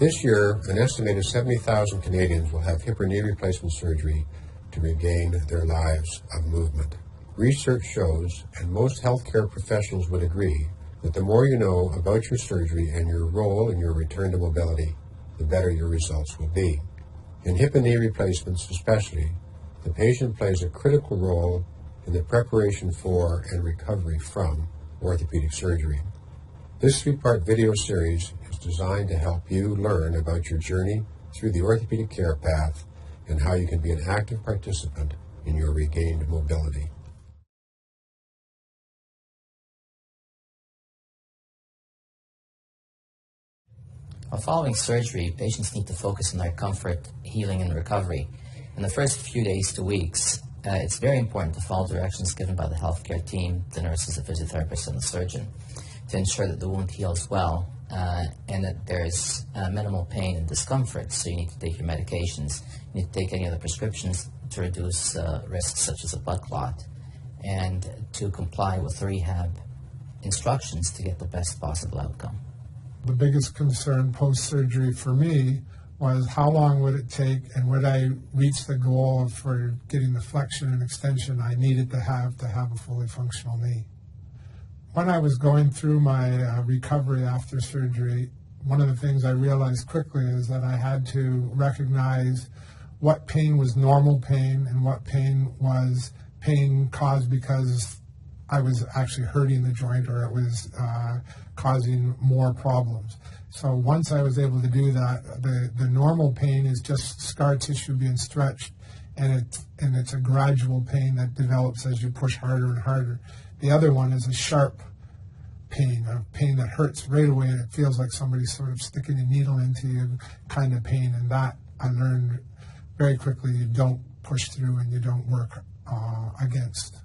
This year, an estimated 70,000 Canadians will have hip or knee replacement surgery to regain their lives of movement. Research shows, and most healthcare professionals would agree, that the more you know about your surgery and your role in your return to mobility, the better your results will be. In hip and knee replacements especially, the patient plays a critical role in the preparation for and recovery from orthopedic surgery. This 3-part video series is designed to help you learn about your journey through the orthopedic care path and how you can be an active participant in your regained mobility. While following surgery, patients need to focus on their comfort, healing, and recovery. In the first few days to weeks, it's very important to follow directions given by the healthcare team, the nurses, the physiotherapists, and the surgeon to ensure that the wound heals well and that there's minimal pain and discomfort. So you need to take your medications, you need to take any other prescriptions to reduce risks such as a blood clot, and to comply with the rehab instructions to get the best possible outcome. The biggest concern post-surgery for me was how long would it take and would I reach the goal for getting the flexion and extension I needed to have a fully functional knee. When I was going through my recovery after surgery, one of the things I realized quickly is that I had to recognize what pain was normal pain and what pain was pain caused because I was actually hurting the joint or it was causing more problems. So once I was able to do that, the normal pain is just scar tissue being stretched, and it's a gradual pain that develops as you push harder and harder. The other one is a sharp pain, a pain that hurts right away, and it feels like somebody's sort of sticking a needle into you kind of pain, and that I learned very quickly you don't push through and you don't work against.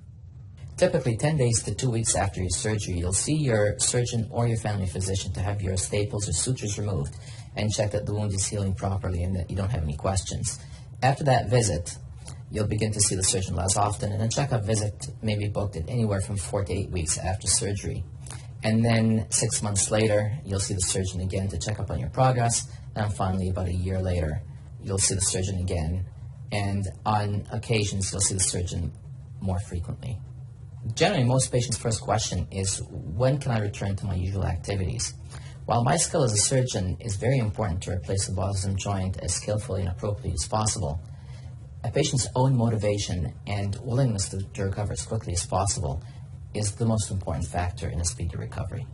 Typically 10 days to 2 weeks after your surgery, you'll see your surgeon or your family physician to have your staples or sutures removed and check that the wound is healing properly and that you don't have any questions. After that visit, you'll begin to see the surgeon less often, and a checkup visit may be booked at anywhere from 4 to 8 weeks after surgery. And then 6 months later, you'll see the surgeon again to check up on your progress, and finally about a year later, you'll see the surgeon again, and on occasions, you'll see the surgeon more frequently. Generally, most patients' first question is, when can I return to my usual activities? While my skill as a surgeon is very important to replace the bothersome joint as skillfully and appropriately as possible, a patient's own motivation and willingness to recover as quickly as possible is the most important factor in a speedy recovery.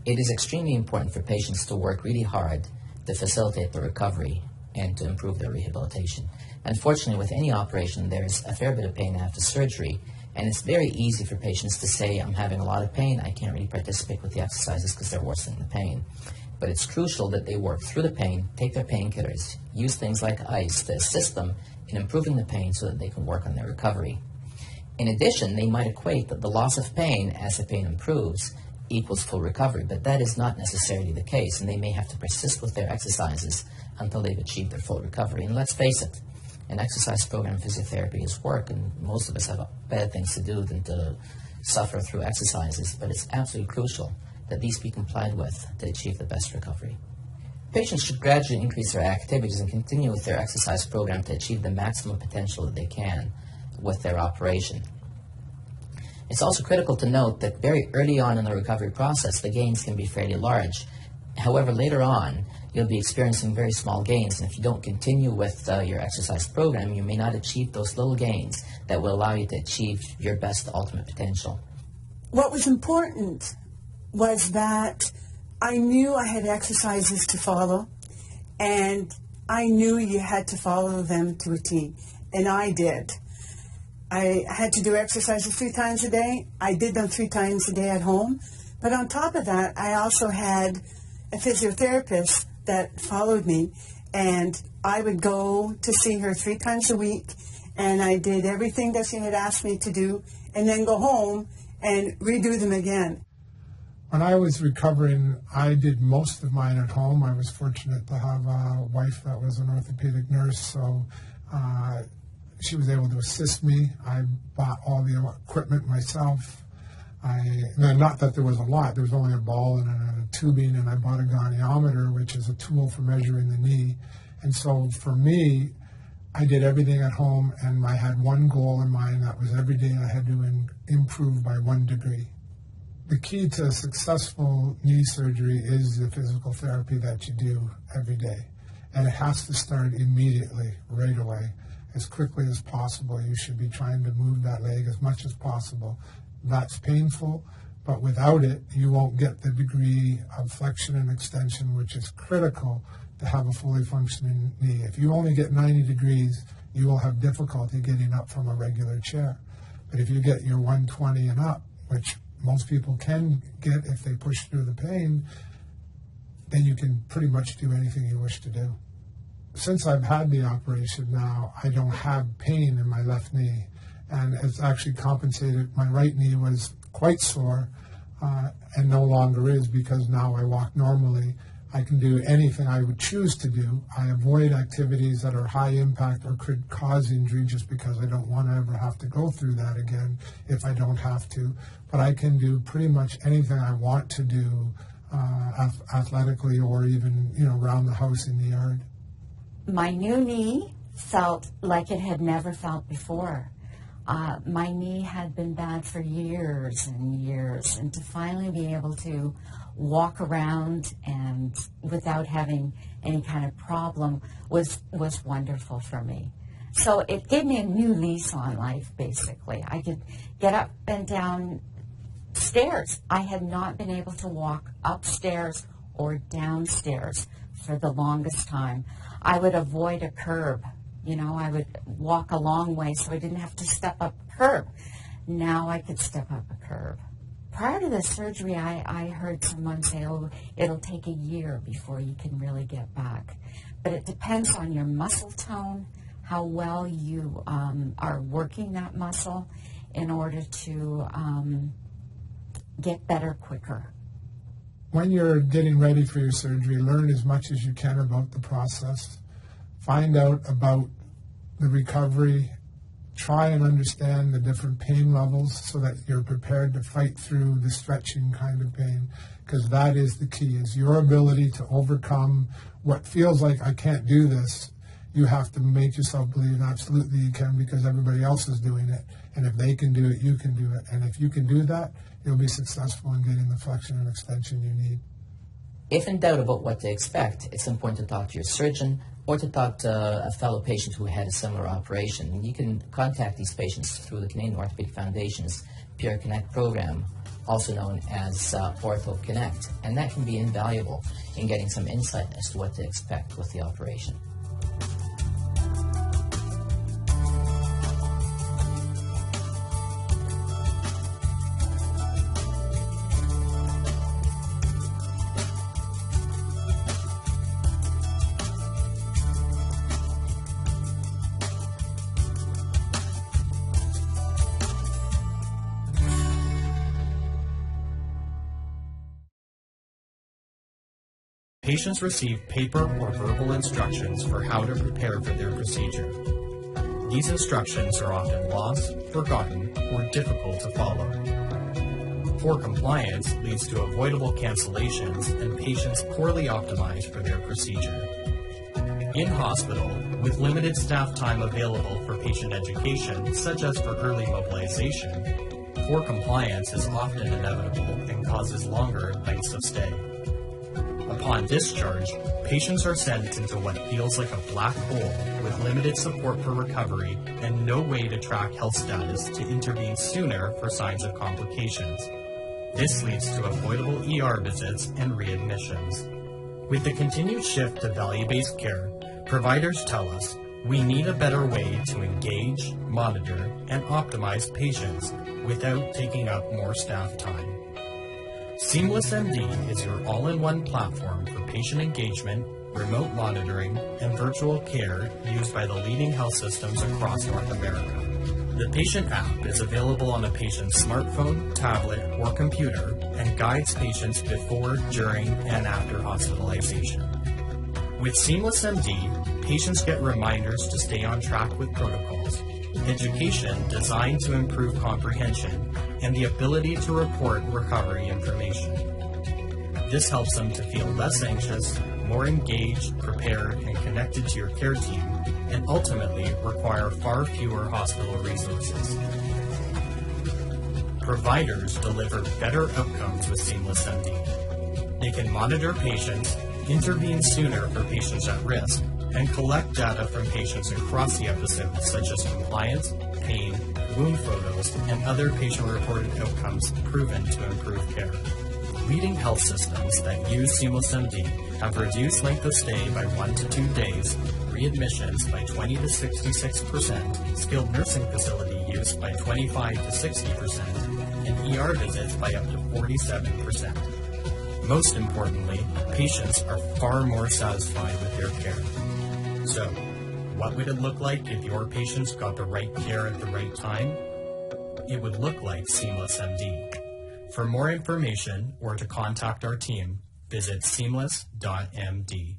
It is extremely important for patients to work really hard to facilitate the recovery and to improve their rehabilitation. Unfortunately, with any operation, there's a fair bit of pain after surgery, and it's very easy for patients to say, I'm having a lot of pain, I can't really participate with the exercises because they're worsening the pain. But it's crucial that they work through the pain, take their painkillers, use things like ice to assist them in improving the pain so that they can work on their recovery. In addition, they might equate that the loss of pain as the pain improves equals full recovery, but that is not necessarily the case, and they may have to persist with their exercises until they've achieved their full recovery. And let's face it, an exercise program in physiotherapy is work, and most of us have better things to do than to suffer through exercises, but it's absolutely crucial that these be complied with to achieve the best recovery. Patients should gradually increase their activities and continue with their exercise program to achieve the maximum potential that they can with their operation. It's also critical to note that very early on in the recovery process, the gains can be fairly large. However, later on, you'll be experiencing very small gains, and if you don't continue with your exercise program, you may not achieve those little gains that will allow you to achieve your best ultimate potential. What was important was that I knew I had exercises to follow, and I knew you had to follow them to a T, and I did. I had to do exercises 3 times a day. I did them 3 times a day at home, but on top of that, I also had a physiotherapist that followed me, and I would go to see her 3 times a week, and I did everything that she had asked me to do, and then go home and redo them again. When I was recovering, I did most of mine at home. I was fortunate to have a wife that was an orthopedic nurse, so she was able to assist me. I bought all the equipment myself. Not that there was a lot. There was only a ball and a tubing and I bought a goniometer, which is a tool for measuring the knee. And so for me, I did everything at home, and I had one goal in mind. That was every day I had to improve by 1 degree. The key to successful knee surgery is the physical therapy that you do every day. And it has to start immediately, right away. As quickly as possible, you should be trying to move that leg as much as possible. That's painful, but without it, you won't get the degree of flexion and extension, which is critical to have a fully functioning knee. If you only get 90 degrees, you will have difficulty getting up from a regular chair. But if you get your 120 and up, which most people can get if they push through the pain, then you can pretty much do anything you wish to do. Since I've had the operation now, I don't have pain in my left knee, and it's actually compensated. My right knee was quite sore and no longer is, because now I walk normally. I can do anything I would choose to do. I avoid activities that are high impact or could cause injury, just because I don't want to ever have to go through that again if I don't have to. But I can do pretty much anything I want to do athletically, or even, around the house in the yard. My new knee felt like it had never felt before. My knee had been bad for years and years, and to finally be able to walk around and without having any kind of problem was wonderful for me. So it gave me a new lease on life, basically. I could get up and down stairs. I had not been able to walk upstairs or downstairs for the longest time. I would avoid a curb. I would walk a long way so I didn't have to step up a curb. Now I could step up a curb. Prior to the surgery, I heard someone say, it'll take a year before you can really get back. But it depends on your muscle tone, how well you are working that muscle in order to get better quicker. When you're getting ready for your surgery, learn as much as you can about the process. Find out about the recovery. Try and understand the different pain levels so that you're prepared to fight through the stretching kind of pain, because that is the key, is your ability to overcome what feels like I can't do this. You have to make yourself believe absolutely you can, because everybody else is doing it. And if they can do it, you can do it. And if you can do that, you'll be successful in getting the flexion and extension you need. If in doubt about what to expect, it's important to talk to your surgeon or to talk to a fellow patient who had a similar operation. You can contact these patients through the Canadian Orthopaedic Foundation's Peer Connect program, also known as Ortho Connect, and that can be invaluable in getting some insight as to what to expect with the operation. Patients receive paper or verbal instructions for how to prepare for their procedure. These instructions are often lost, forgotten, or difficult to follow. Poor compliance leads to avoidable cancellations and patients poorly optimized for their procedure. In hospital, with limited staff time available for patient education, such as for early mobilization, poor compliance is often inevitable and causes longer lengths of stay. Upon discharge, patients are sent into what feels like a black hole with limited support for recovery and no way to track health status to intervene sooner for signs of complications. This leads to avoidable ER visits and readmissions. With the continued shift to value-based care, providers tell us we need a better way to engage, monitor, and optimize patients without taking up more staff time. Seamless MD is your all-in-one platform for patient engagement, remote monitoring, and virtual care used by the leading health systems across North America. The patient app is available on a patient's smartphone, tablet, or computer and guides patients before, during, and after hospitalization. With Seamless MD, patients get reminders to stay on track with protocols, education designed to improve comprehension, and the ability to report recovery information. This helps them to feel less anxious, more engaged, prepared, and connected to your care team, and ultimately require far fewer hospital resources. Providers deliver better outcomes with Seamless MD. They can monitor patients, intervene sooner for patients at risk, and collect data from patients across the episode, such as compliance, pain, wound photos, and other patient-reported outcomes proven to improve care. Leading health systems that use Seamless MD have reduced length of stay by 1 to 2 days, readmissions by 20 to 66%, skilled nursing facility use by 25 to 60%, and ER visits by up to 47%. Most importantly, patients are far more satisfied with their care. So, what would it look like if your patients got the right care at the right time? It would look like Seamless MD. For more information or to contact our team, visit seamless.md.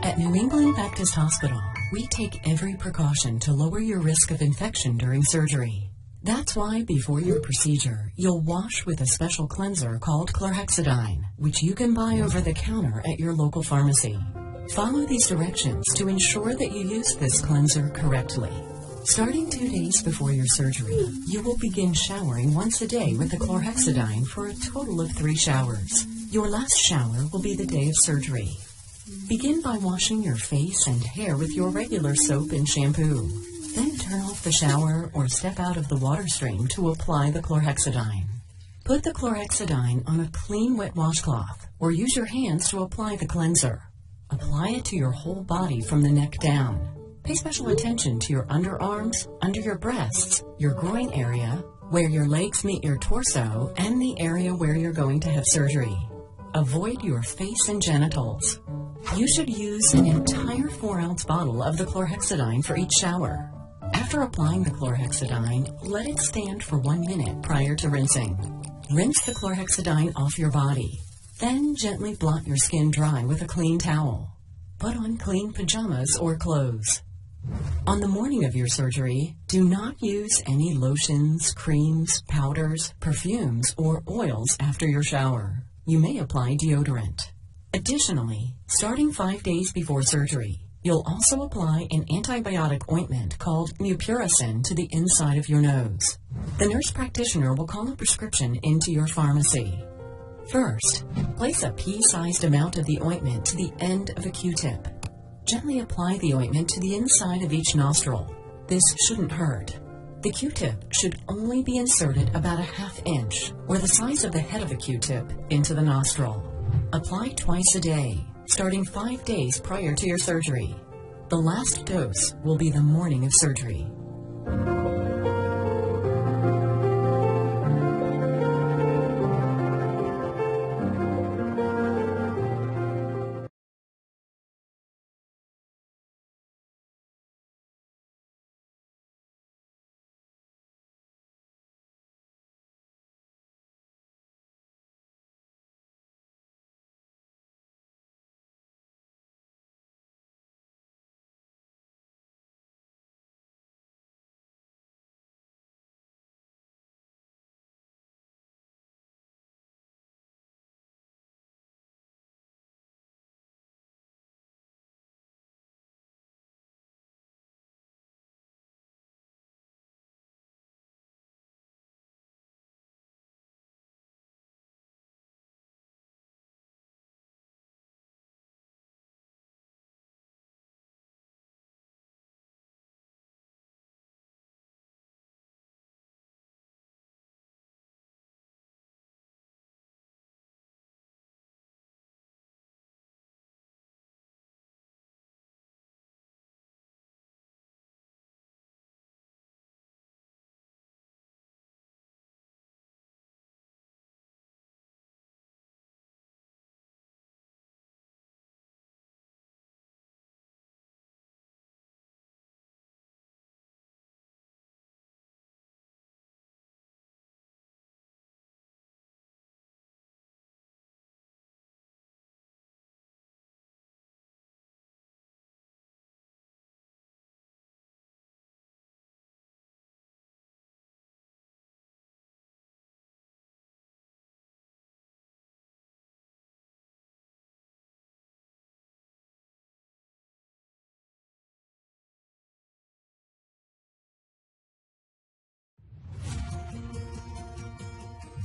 At New England Baptist Hospital, we take every precaution to lower your risk of infection during surgery. That's why before your procedure, you'll wash with a special cleanser called chlorhexidine, which you can buy over the counter at your local pharmacy. Follow these directions to ensure that you use this cleanser correctly. Starting 2 days before your surgery, you will begin showering once a day with the chlorhexidine for a total of 3 showers. Your last shower will be the day of surgery. Begin by washing your face and hair with your regular soap and shampoo. Then turn off the shower or step out of the water stream to apply the chlorhexidine. Put the chlorhexidine on a clean wet washcloth or use your hands to apply the cleanser. Apply it to your whole body from the neck down. Pay special attention to your underarms, under your breasts, your groin area, where your legs meet your torso, and the area where you're going to have surgery. Avoid your face and genitals. You should use an entire 4-ounce bottle of the chlorhexidine for each shower. After applying the chlorhexidine, let it stand for 1 minute prior to rinsing. Rinse the chlorhexidine off your body. Then gently blot your skin dry with a clean towel. Put on clean pajamas or clothes. On the morning of your surgery, do not use any lotions, creams, powders, perfumes, or oils after your shower. You may apply deodorant. Additionally, starting 5 days before surgery, you'll also apply an antibiotic ointment called mupirocin to the inside of your nose. The nurse practitioner will call a prescription into your pharmacy. First, place a pea-sized amount of the ointment to the end of a Q-tip. Gently apply the ointment to the inside of each nostril. This shouldn't hurt. The Q-tip should only be inserted about a ½ inch, or the size of the head of a Q-tip, into the nostril. Apply twice a day, starting 5 days prior to your surgery. The last dose will be the morning of surgery.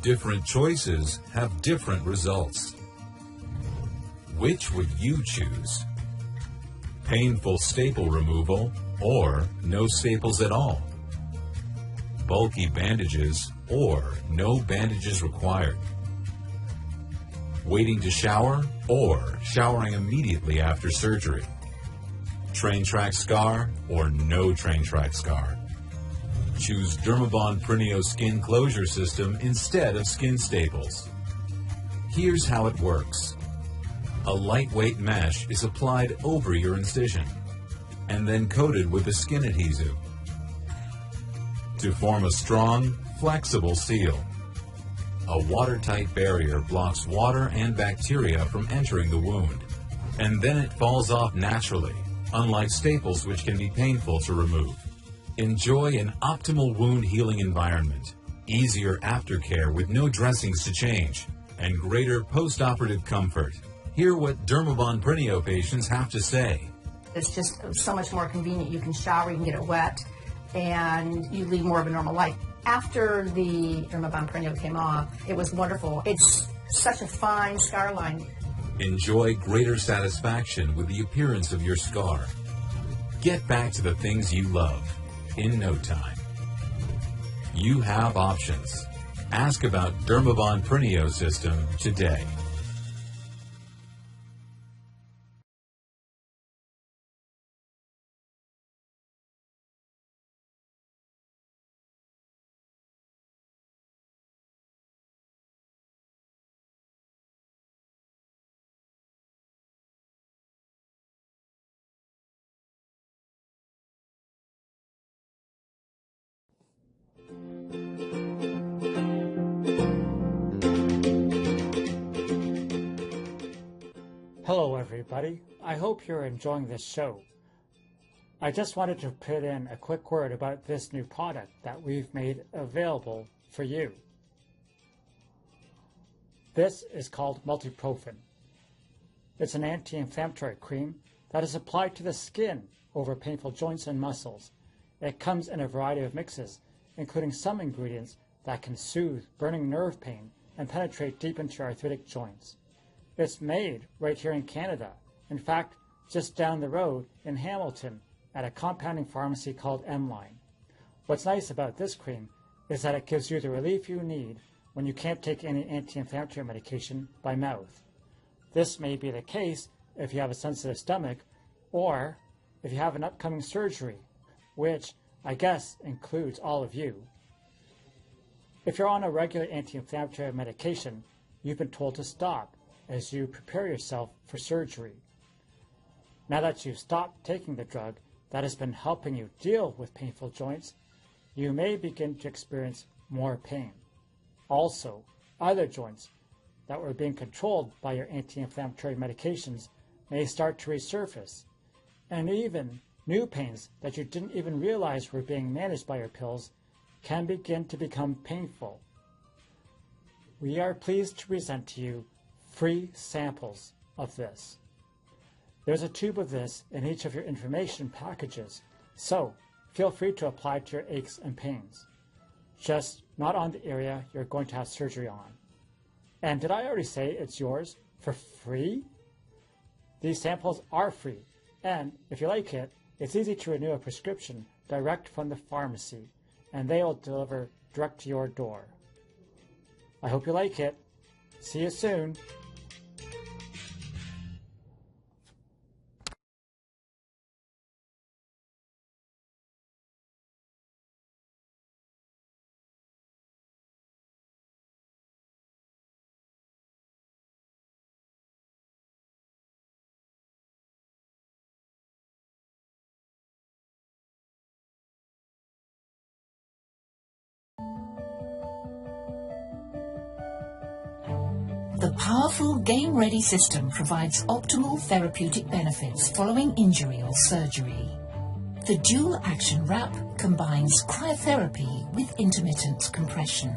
Different choices have different results. Which would you choose? Painful staple removal or no staples at all? Bulky bandages or no bandages required? Waiting to shower or showering immediately after surgery? Train track scar or no train track scar? Choose Dermabond Prineo Skin Closure System instead of skin staples. Here's how it works. A lightweight mesh is applied over your incision and then coated with a skin adhesive to form a strong, flexible seal. A watertight barrier blocks water and bacteria from entering the wound, and then it falls off naturally, unlike staples which can be painful to remove. Enjoy an optimal wound healing environment, easier aftercare with no dressings to change, and greater post-operative comfort. Hear what Dermabond Prineo patients have to say. It's just so much more convenient. You can shower, you can get it wet, and you lead more of a normal life. After the Dermabond Prineo came off, it was wonderful. It's such a fine scar line. Enjoy greater satisfaction with the appearance of your scar. Get back to the things you love in no time. You have options. Ask about Dermabond Prineo System today. Hello everybody, I hope you're enjoying this show. I just wanted to put in a quick word about this new product that we've made available for you. This is called Multiprofen. It's an anti-inflammatory cream that is applied to the skin over painful joints and muscles. It comes in a variety of mixes, including some ingredients that can soothe burning nerve pain and penetrate deep into your arthritic joints. It's made right here in Canada. In fact, just down the road in Hamilton at a compounding pharmacy called M-Line. What's nice about this cream is that it gives you the relief you need when you can't take any anti-inflammatory medication by mouth. This may be the case if you have a sensitive stomach or if you have an upcoming surgery, which I guess includes all of you. If you're on a regular anti-inflammatory medication, you've been told to stop as you prepare yourself for surgery. Now that you've stopped taking the drug that has been helping you deal with painful joints, you may begin to experience more pain. Also, other joints that were being controlled by your anti-inflammatory medications may start to resurface, and even new pains that you didn't even realize were being managed by your pills can begin to become painful. We are pleased to present to you free samples of this. There's a tube of this in each of your information packages, so feel free to apply to your aches and pains. Just not on the area you're going to have surgery on. And did I already say it's yours for free? These samples are free, and if you like it, it's easy to renew a prescription direct from the pharmacy, and they will deliver direct to your door. I hope you like it. See you soon. The powerful Game Ready system provides optimal therapeutic benefits following injury or surgery. The dual action wrap combines cryotherapy with intermittent compression.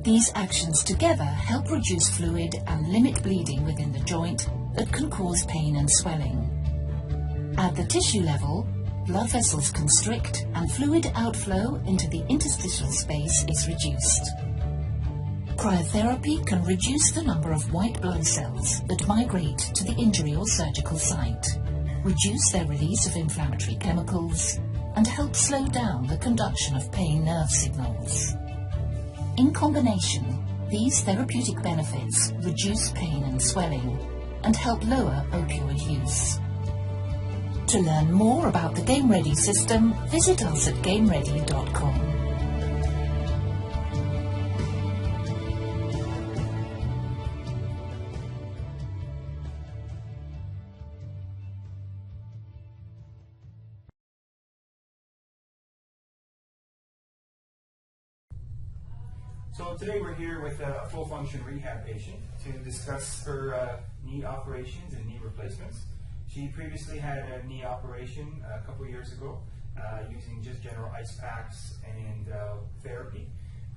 These actions together help reduce fluid and limit bleeding within the joint that can cause pain and swelling. At the tissue level, blood vessels constrict and fluid outflow into the interstitial space is reduced. Cryotherapy can reduce the number of white blood cells that migrate to the injury or surgical site, reduce their release of inflammatory chemicals, and help slow down the conduction of pain nerve signals. In combination, these therapeutic benefits reduce pain and swelling and help lower opioid use. To learn more about the Game Ready system, visit us at GameReady.com. So today we're here with a full function rehab patient to discuss her knee operations and knee replacements. She previously had a knee operation a couple years ago using just general ice packs and therapy.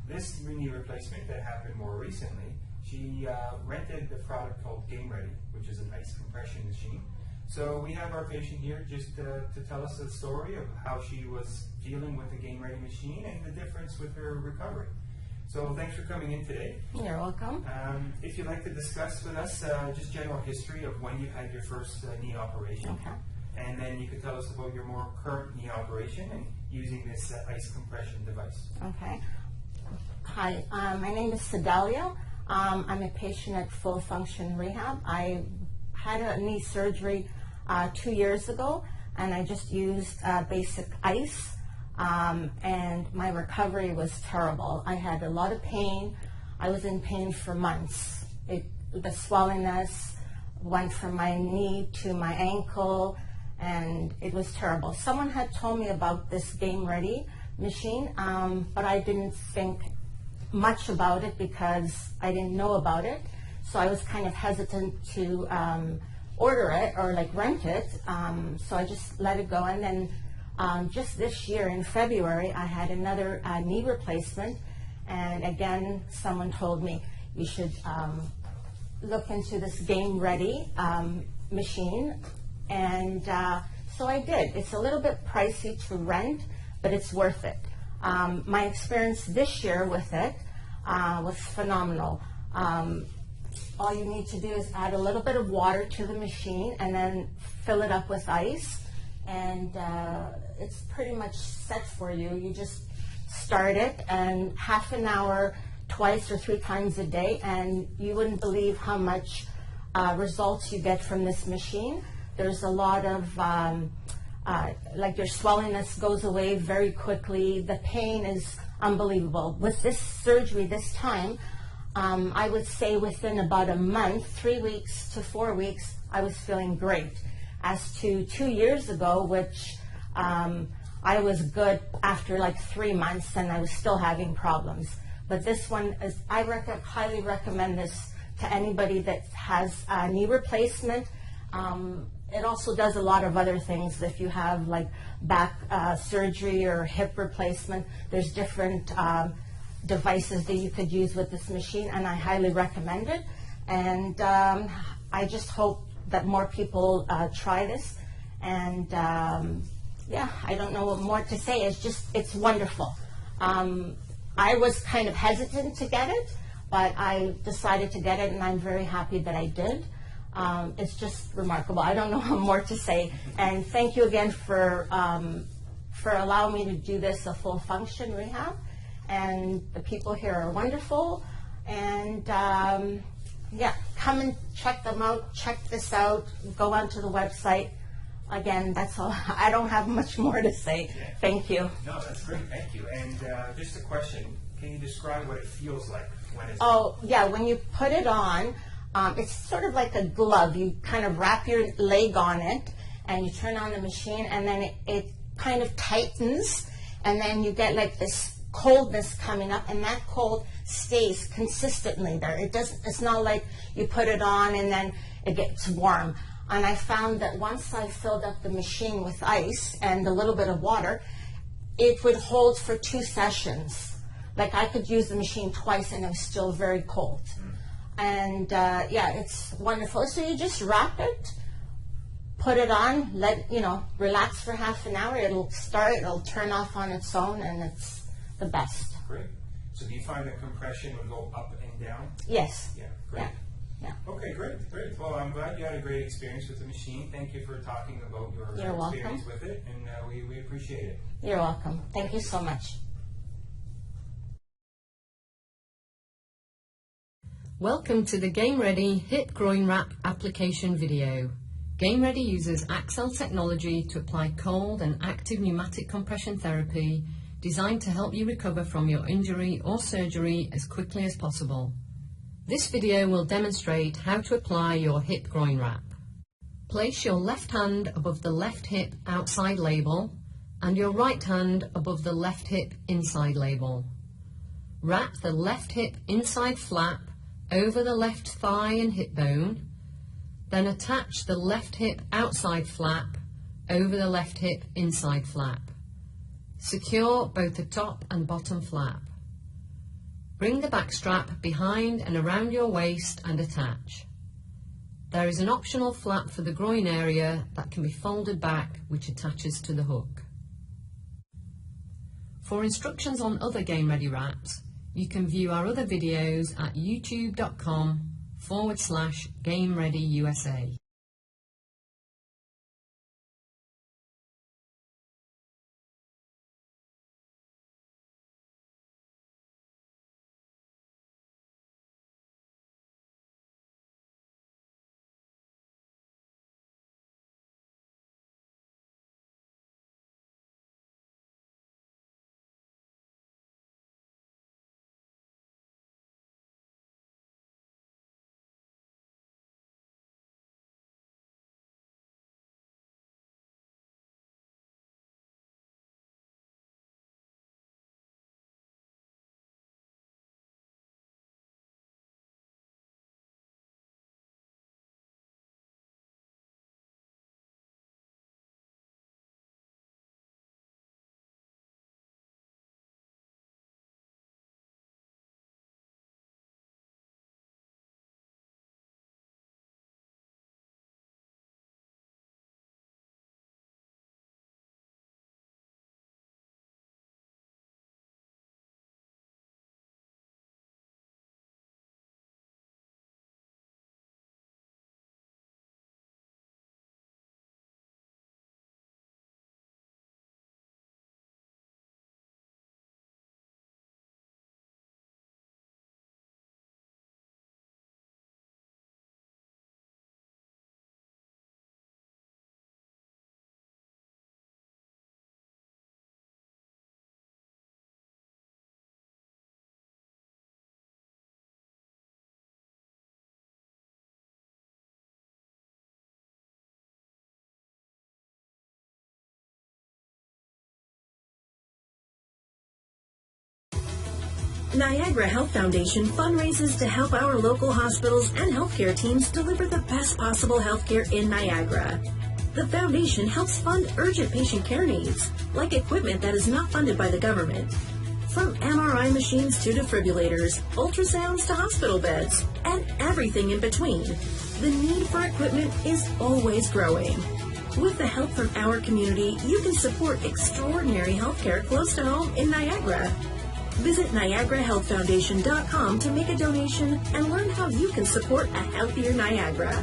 This knee replacement that happened more recently, she rented the product called Game Ready, which is an ice compression machine. So we have our patient here just to tell us the story of how she was dealing with the Game Ready machine and the difference with her recovery. So thanks for coming in today. You're welcome. If you'd like to discuss with us just general history of when you had your first knee operation. Okay. And then you could tell us about your more current knee operation and using this ice compression device. Okay. Hi, my name is Sedalia. I'm a patient at Full Function Rehab. I had a knee surgery 2 years ago, and I just used basic ice, and my recovery was terrible. I had a lot of pain. I was in pain for months. The swellingness went from my knee to my ankle, and it was terrible. Someone had told me about this Game Ready machine, but I didn't think much about it because I didn't know about it. So I was kind of hesitant to order it or like rent it. So I just let it go. And then just this year in February, I had another knee replacement. And again, someone told me you should look into this Game Ready machine. And so I did. It's a little bit pricey to rent, but it's worth it. My experience this year with it was phenomenal. All you need to do is add a little bit of water to the machine and then fill it up with ice. And it's pretty much set for you. You just start it, and half an hour, twice or 3 times a day, and you wouldn't believe how much results you get from this machine. There's a lot of, like your swellingness goes away very quickly. The pain is unbelievable. With this surgery this time, I would say within about a month, 3 weeks to 4 weeks, I was feeling great. As to 2 years ago, which I was good after like 3 months, and I was still having problems. But this one, I highly recommend this to anybody that has a knee replacement. It also does a lot of other things. If you have like back surgery or hip replacement, there's different devices that you could use with this machine, and I highly recommend it. And I just hope that more people try this. And yeah, I don't know what more to say. It's wonderful. I was kind of hesitant to get it, but I decided to get it, and I'm very happy that I did. It's just remarkable. I don't know more to say. And thank you again for allowing me to do this, a full function rehab. And the people here are wonderful. And yeah, come and check them out. Check this out. Go onto the website. Again, that's all. I don't have much more to say. Thank you. No, that's great. Thank you. And just a question. Can you describe what it feels like when it's... Oh, yeah. When you put it on, it's sort of like a glove. You kind of wrap your leg on it, and you turn on the machine, and then it kind of tightens, and then you get like this coldness coming up, and that cold stays consistently there. It's not like you put it on and then it gets warm. And I found that once I filled up the machine with ice and a little bit of water, it would hold for 2 sessions. Like I could use the machine twice and it was still very cold. And yeah, it's wonderful. So you just wrap it, put it on, relax for half an hour. It'll turn off on its own, and it's the best. Great. So do you find that compression would go up and down? Yes. Yeah, great. Yeah. Okay, great. Well, I'm glad you had a great experience with the machine. Thank you for talking about your experience with it, and we appreciate it. You're welcome. Thank you so much. Welcome to the Game Ready Hip Groin Wrap application video. Game Ready uses Axel technology to apply cold and active pneumatic compression therapy designed to help you recover from your injury or surgery as quickly as possible. This video will demonstrate how to apply your hip groin wrap. Place your left hand above the left hip outside label and your right hand above the left hip inside label. Wrap the left hip inside flap over the left thigh and hip bone, then attach the left hip outside flap over the left hip inside flap. Secure both the top and bottom flap. Bring the back strap behind and around your waist and attach. There is an optional flap for the groin area that can be folded back, which attaches to the hook. For instructions on other Game Ready wraps, You can view our other videos at youtube.com/GameReadyUSA. Niagara Health Foundation fundraises to help our local hospitals and healthcare teams deliver the best possible healthcare in Niagara. The foundation helps fund urgent patient care needs, like equipment that is not funded by the government. From MRI machines to defibrillators, ultrasounds to hospital beds, and everything in between, the need for equipment is always growing. With the help from our community, you can support extraordinary healthcare close to home in Niagara. Visit NiagaraHealthFoundation.com to make a donation and learn how you can support a healthier Niagara.